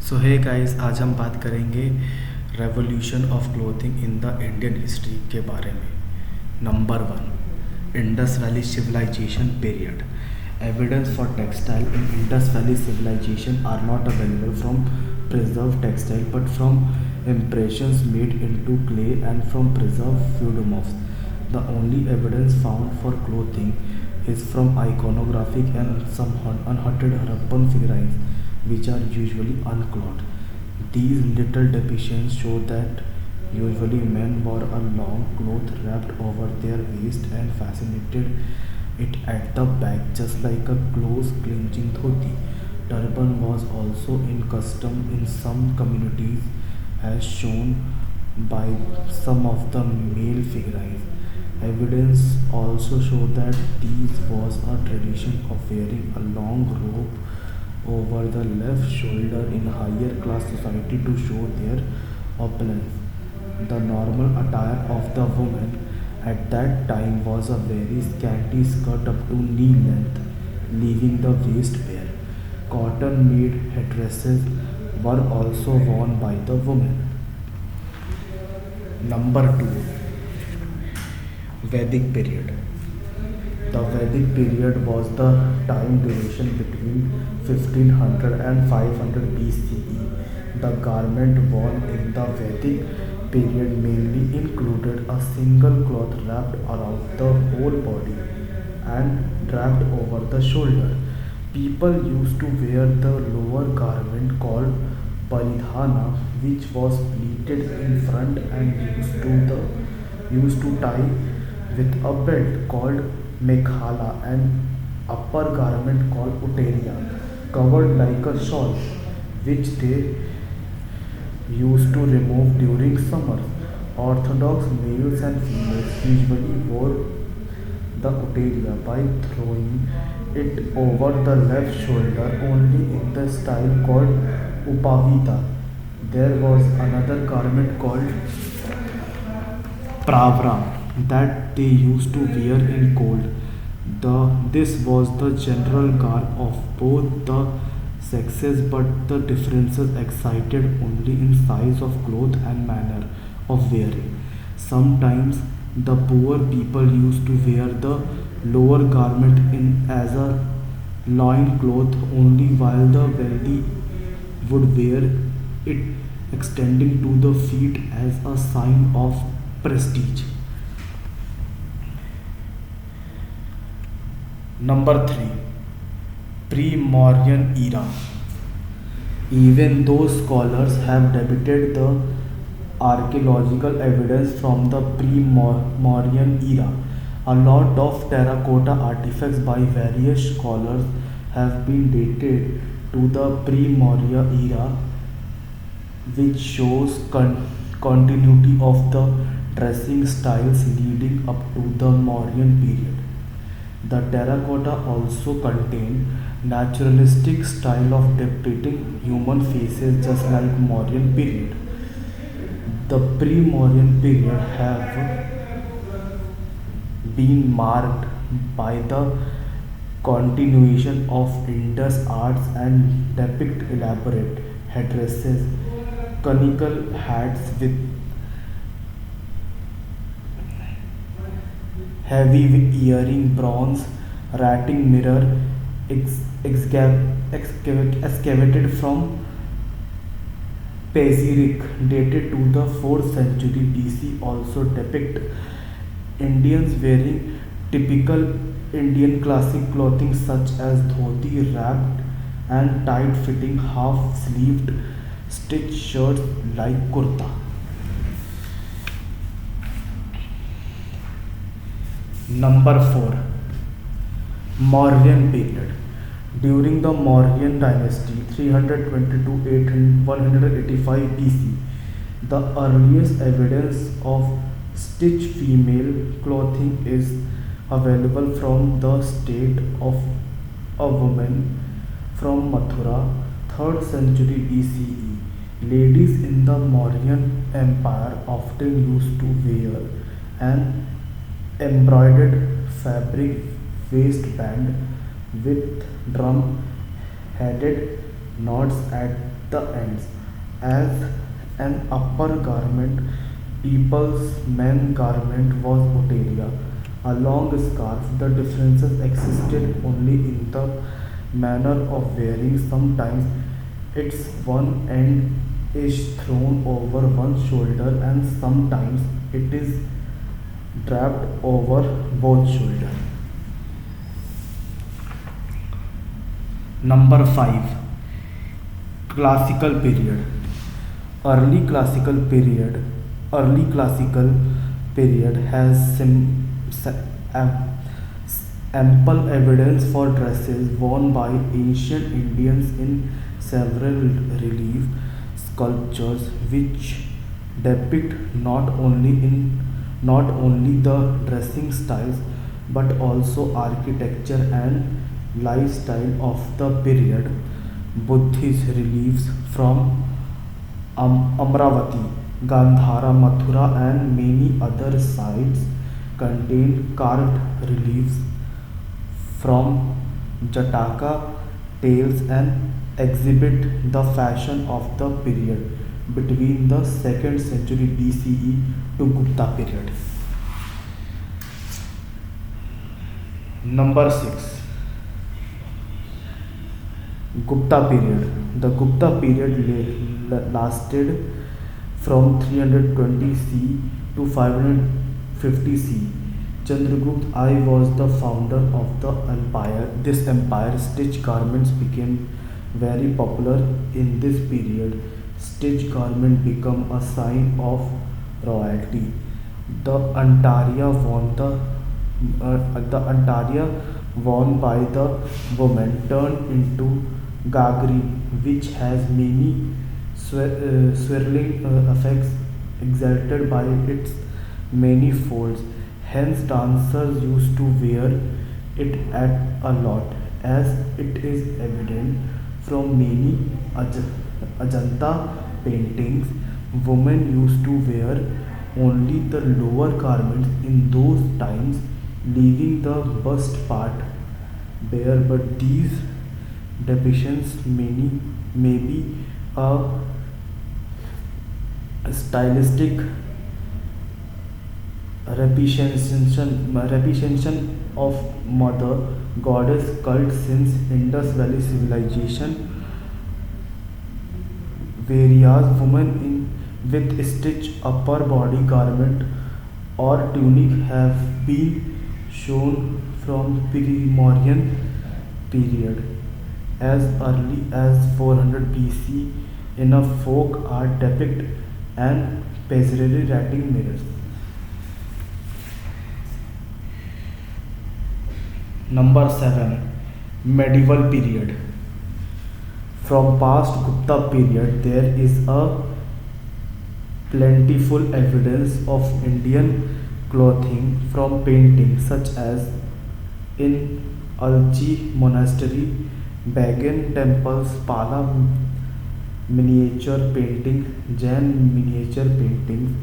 सो hey guys, आज हम बात करेंगे revolution of clothing in the Indian history के बारे में। Number one, Indus valley civilisation period. Evidence for textile in Indus valley civilisation are not available from preserved textile but from impressions made into clay and from preserved pseudomorphs. The only evidence found for clothing is from iconographic and some unhutted Harappan figurines, which are usually unclothed. These little depictions show that usually men wore a long cloth wrapped over their waist and fastened it at the back, just like a close clinching dhoti. Turban was also in custom in some communities, as shown by some of the male figurines. Evidence also show that this was a tradition of wearing a long robe over the left shoulder in higher class society to show their opulence. The normal attire of the woman at that time was a very scanty skirt up to knee length, leaving the waist bare. Cotton made headdresses were also worn by the women. Number 2, Vedic period. The Vedic period was the time duration between 1500 and 500 BCE. The garment worn in the Vedic period mainly included a single cloth wrapped around the whole body and draped over the shoulder. People used to wear the lower garment called paridhana, which was pleated in front and used to tie with a belt called mekhala and upper garment called uteria, covered like a shawl, which they used to remove during summer. Orthodox males and females usually wore the uteria by throwing it over the left shoulder only in the style called upavita. There was another garment called pravra that they used to wear in cold. This was the general garb of both the sexes, but the differences excited only in size of cloth and manner of wearing. Sometimes the poor people used to wear the lower garment in as a loin cloth only, while the wealthy would wear it extending to the feet as a sign of prestige. Number 3, Pre-Mauryan era. Even though scholars have debated the archaeological evidence from the pre-Mauryan era, a lot of terracotta artifacts by various scholars have been dated to the pre-Maurya era, which shows continuity of the dressing styles leading up to the Mauryan period. The terracotta also contain naturalistic style of depicting human faces, just like Mauryan period. The pre-Mauryan period have been marked by the continuation of Indus arts and depict elaborate headdresses, conical hats with heavy earring, bronze ratting mirror excavated from Pazyryk dated to the 4th century BC also depict Indians wearing typical Indian classic clothing such as dhoti, wrapped and tight fitting half sleeved stitched shirts like kurta. Number 4, Mauryan period. During the Mauryan dynasty 322 to 185 BC, the earliest evidence of stitched female clothing is available from the state of a woman from Mathura, 3rd century BCE. Ladies in the Mauryan Empire often used to wear an embroidered fabric waistband with drum headed knots at the ends. As an upper garment, people's main garment was oteria, a long scarf. The differences existed only in the manner of wearing. Sometimes its one end is thrown over one shoulder, and sometimes it is draped over both shoulders. Number 5. Classical period. Early classical period. Early classical period has am- ample evidence for dresses worn by ancient Indians in several relief sculptures which depict not only the dressing styles but also architecture and lifestyle of the period. Buddhist reliefs from Amravati, Gandhara, Mathura, and many other sites contain carved reliefs from Jataka tales and exhibit the fashion of the period between the 2nd century BCE to Gupta period. Number 6. Gupta period. The Gupta period lasted from 320 C to 550 C. Chandragupta I was the founder of the empire. This empire stitched garments became very popular in this period. Stitched garment become a sign of royalty. The Antaria won the Antaria worn by the women turned into gagri, which has many swirling effects exalted by its many folds. Hence, dancers used to wear it at a lot, as it is evident from many Ajanta paintings. Women used to wear only the lower garments in those times, leaving the bust part bare. But these depictions may be a stylistic representation of mother goddess cult since Indus Valley civilization. Various women with stitched upper body garment or tunic have been shown from pre-Mauryan period as early as 400 BC in a folk art depict and pastry writing mirrors. Number 7. Medieval period. From past Gupta period there is a plentiful evidence of Indian clothing from paintings such as in Alchi Monastery, Bagan temples, Pala miniature painting, Jain miniature paintings,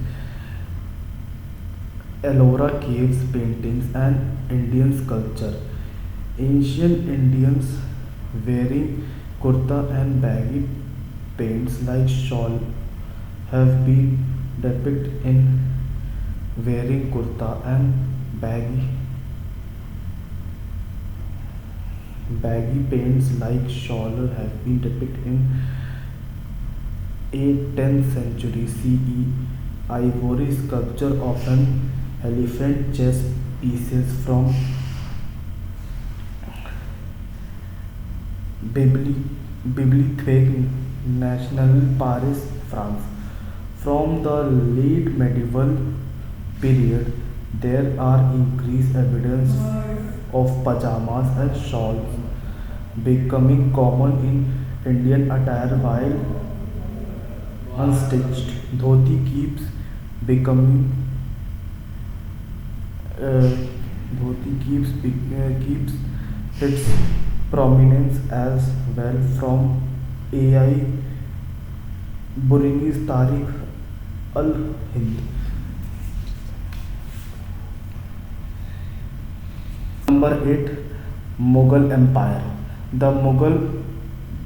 Ellora caves paintings, and Indian sculpture. Ancient Indians wearing kurta and baggy pants like shawl have been depicted in wearing kurta and baggy pants like shawl have been depicted in 8th 10th century CE. Ivory sculpture of an elephant chest pieces from Bibliothèque Nationale Paris, France. From the late medieval period, there are increased evidence of pajamas and shawls becoming common in Indian attire while unstitched. Dhoti becoming uh, keeps its prominence as well from AI Burini's Tariq al Hind. Number 8. Mughal Empire. The Mughal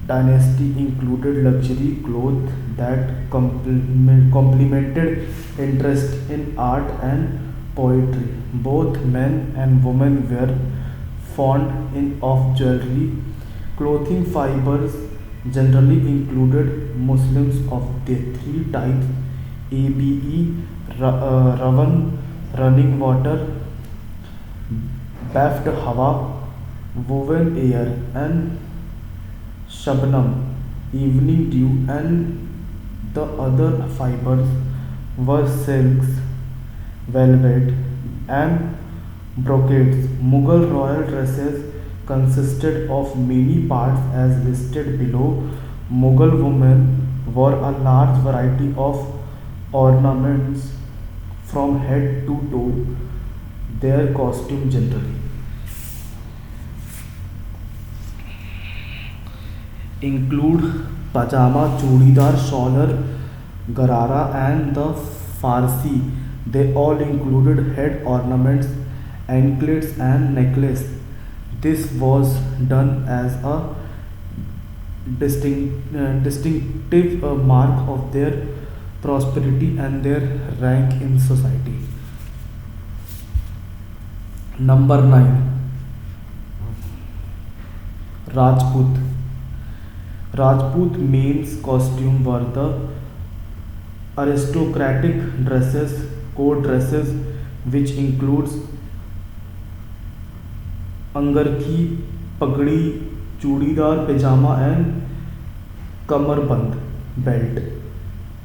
dynasty included luxury clothes that complemented interest in art and poetry. Both men and women were fond of jewelry. Clothing fibers generally included Muslims of the three types: ABE, Ravan, running water, Baft Hawa, woven air, and Shabnam, evening dew, and the other fibers were silks, velvet, and brocades. Mughal royal dresses consisted of many parts as listed below. Mughal women wore a large variety of ornaments from head to toe. Their costume generally include pajama, chudidar, sholar, garara, and the farsi. They all included head ornaments, anklets, and necklace. This was done as a distinctive mark of their prosperity and their rank in society. Number 9. Rajput. Rajput men's costume were the aristocratic dresses, court dresses, which includes angarki, pagdi, chudidar, pajama, and kamarband belt.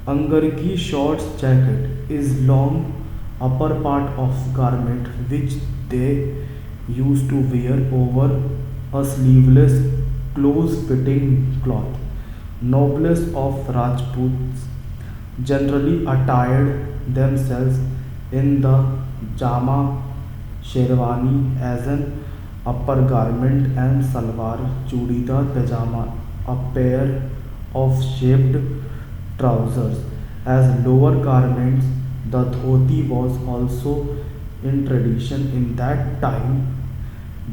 Angarki short jacket is long upper part of garment which they used to wear over a sleeveless close fitting cloth. Nobles of Rajputs generally attired themselves in the jama, sherwani as an upper garment, and salwar, chudidar, pajama, a pair of shaped trousers as lower garments. The dhoti was also in tradition in that time,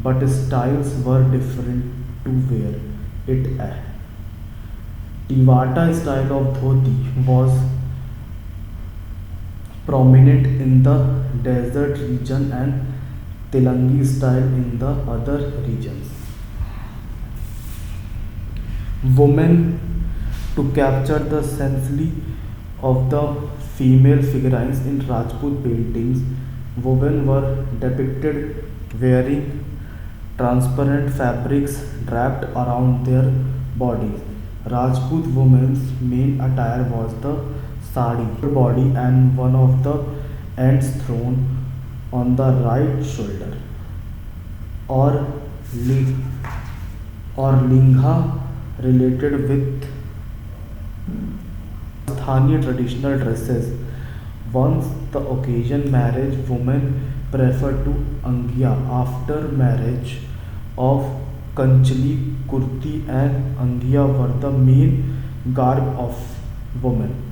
but styles were different to wear it. A Tivata style of dhoti was prominent in the desert region and Telangi style in the other regions. Women, to capture the sensuality of the female figurines in Rajput paintings, women were depicted wearing transparent fabrics wrapped around their bodies. Rajput women's main attire was the sari, body, and one of the ends thrown on the right shoulder, or li- or lingha, related with Sthani traditional dresses. Once the occasion marriage, women prefer to angia. After marriage of kanchli, kurti, and angia were the main garb of women.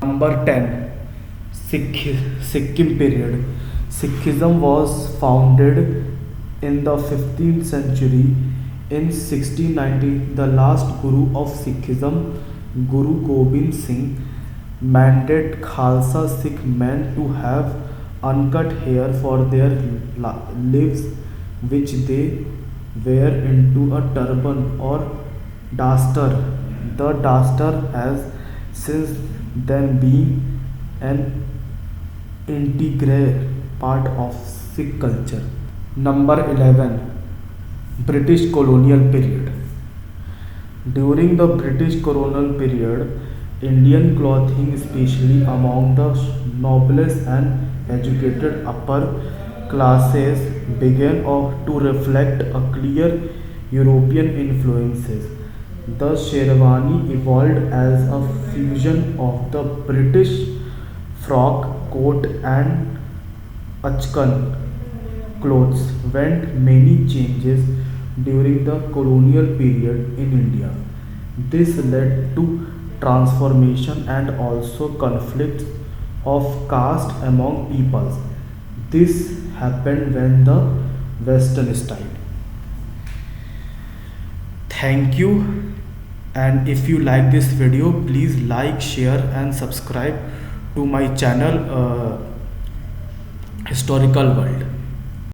Number 10. Sikkim period. Sikhism was founded in the 15th century. In 1690, the last Guru of Sikhism, Guru Gobind Singh, mandated Khalsa Sikh men to have uncut hair for their lives, which they wear into a turban or dastar. The dastar has since then been an integral part of Sikh culture. Number 11. British colonial period. During the British colonial period, Indian clothing, especially among the noblest and educated upper classes, began to reflect a clear European influences. The sherwani evolved as a fusion of the British frock coat and achkan clothes. Went many changes during the colonial period in India. This led to transformation and also conflicts of caste among peoples. This happened when the Western style. Thank you. And if you like this video, please like, share and subscribe to my channel, Historical World.